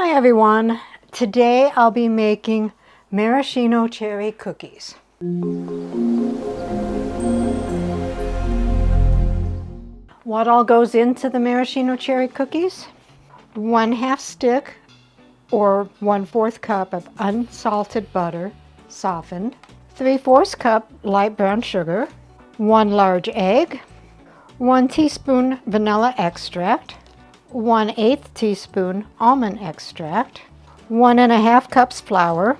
Hi everyone. Today I'll be making maraschino cherry cookies. What all goes into the maraschino cherry cookies? 1/2 stick or 1/4 cup of unsalted butter, softened, 3/4 cup light brown sugar, 1 large egg, 1 teaspoon vanilla extract, 1/8 teaspoon almond extract, 1½ cups flour,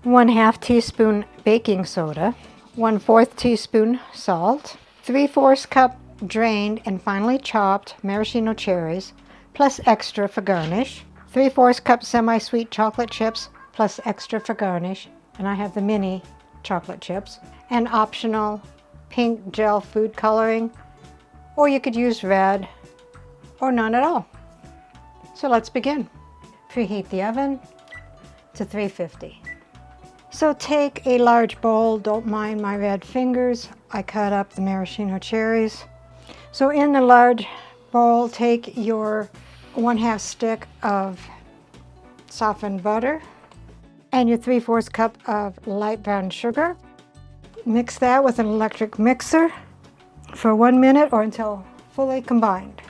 1/2 teaspoon baking soda, 1/4 teaspoon salt, 3/4 cup drained and finely chopped maraschino cherries, plus extra for garnish, 3/4 cup semi-sweet chocolate chips, plus extra for garnish, and I have the mini chocolate chips, and optional pink gel food coloring, or you could use red, or none at all. So let's begin. Preheat the oven to 350. So take a large bowl, don't mind my red fingers, I cut up the maraschino cherries. So in the large bowl, take your 1/2 stick of softened butter and your 3/4 cup of light brown sugar. Mix that with an electric mixer for 1 minute or until fully combined.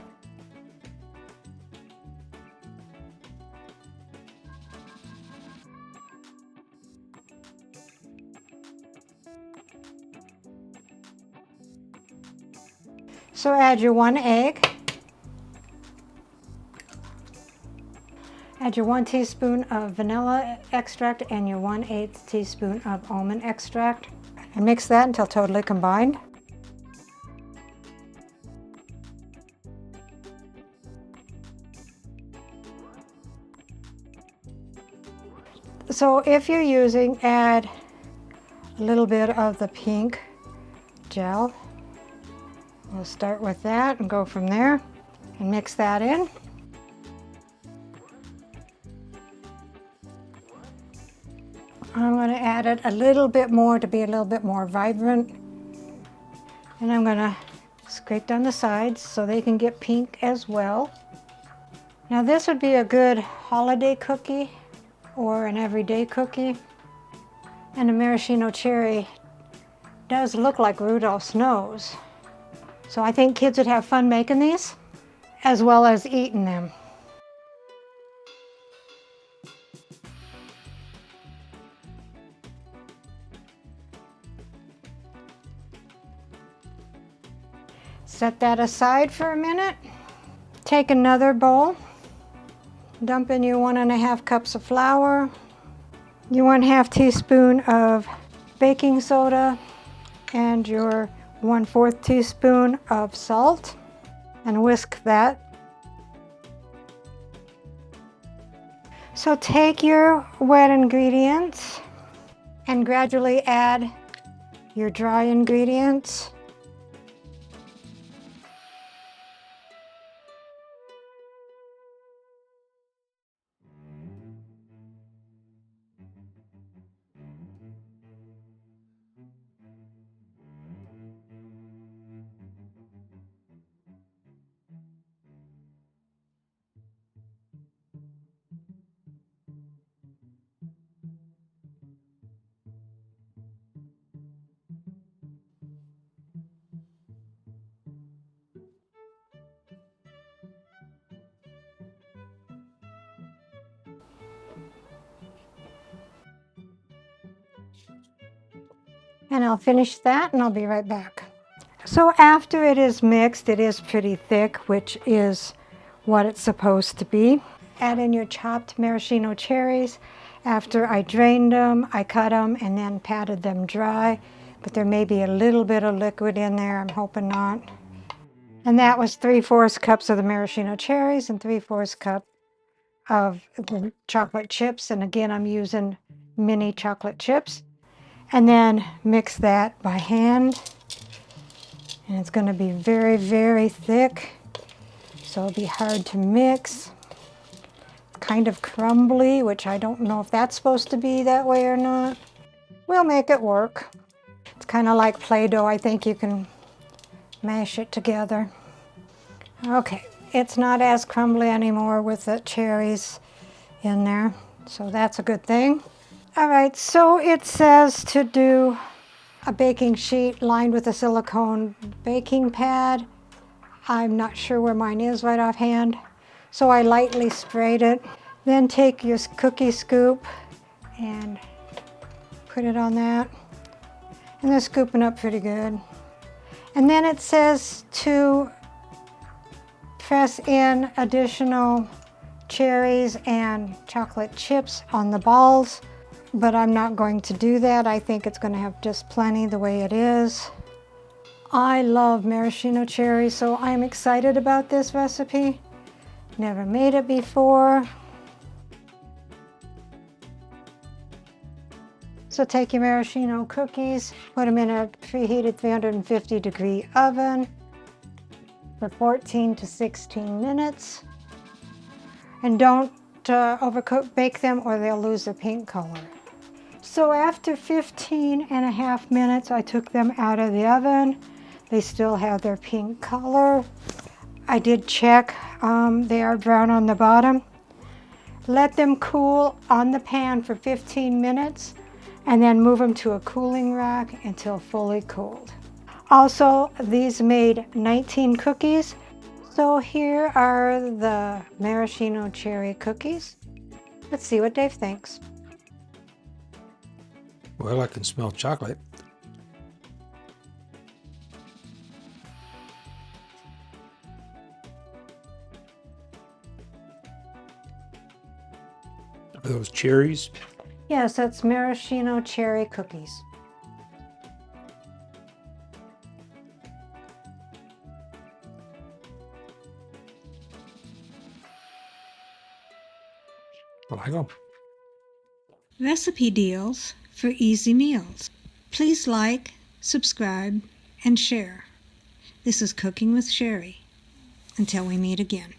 So add your 1 egg, add your 1 teaspoon of vanilla extract and your 1/8 teaspoon of almond extract, and mix that until totally combined. So if you're using, add a little bit of the pink gel. We'll start with that and go from there and mix that in. I'm going to add it a little bit more to be a little bit more vibrant. And I'm going to scrape down the sides so they can get pink as well. Now this would be a good holiday cookie or an everyday cookie. And the maraschino cherry does look like Rudolph's nose. So I think kids would have fun making these as well as eating them. Set that aside for a minute. Take another bowl, dump in your 1½ cups of flour, your 1/2 teaspoon of baking soda, and your 1/4 teaspoon of salt, and whisk that. So take your wet ingredients and gradually add your dry ingredients. And I'll finish that and I'll be right back. So after it is mixed, it is pretty thick, which is what it's supposed to be. Add in your chopped maraschino cherries. After I drained them, I cut them and then patted them dry, but there may be a little bit of liquid in there, I'm hoping not. And that was 3/4 cups of the maraschino cherries and 3/4 cup of the chocolate chips. And again, I'm using mini chocolate chips. And then mix that by hand. And it's going to be very, very thick, so it'll be hard to mix. Kind of crumbly, which I don't know if that's supposed to be that way or not. We'll make it work. It's kind of like Play-Doh. I think you can mash it together. Okay, it's not as crumbly anymore with the cherries in there, so that's a good thing. All right, so it says to do a baking sheet lined with a silicone baking pad. I'm not sure where mine is right offhand, so I lightly sprayed it. Then take your cookie scoop and put it on that. And they're scooping up pretty good. And then it says to press in additional cherries and chocolate chips on the balls, but I'm not going to do that. I think it's going to have just plenty the way it is. I love maraschino cherry, so I'm excited about this recipe. Never made it before. So take your maraschino cookies, put them in a preheated 350-degree oven for 14 to 16 minutes. And don't bake them or they'll lose their pink color. So after 15.5 minutes, I took them out of the oven. They still have their pink color. I did check, they are brown on the bottom. Let them cool on the pan for 15 minutes and then move them to a cooling rack until fully cooled. Also, these made 19 cookies. So here are the maraschino cherry cookies. Let's see what Dave thinks. Well, I can smell chocolate. Are those cherries? Yes, that's maraschino cherry cookies. I like them. Recipe deals for easy meals. Please like, subscribe, and share. This is Cooking with Sherry. Until we meet again.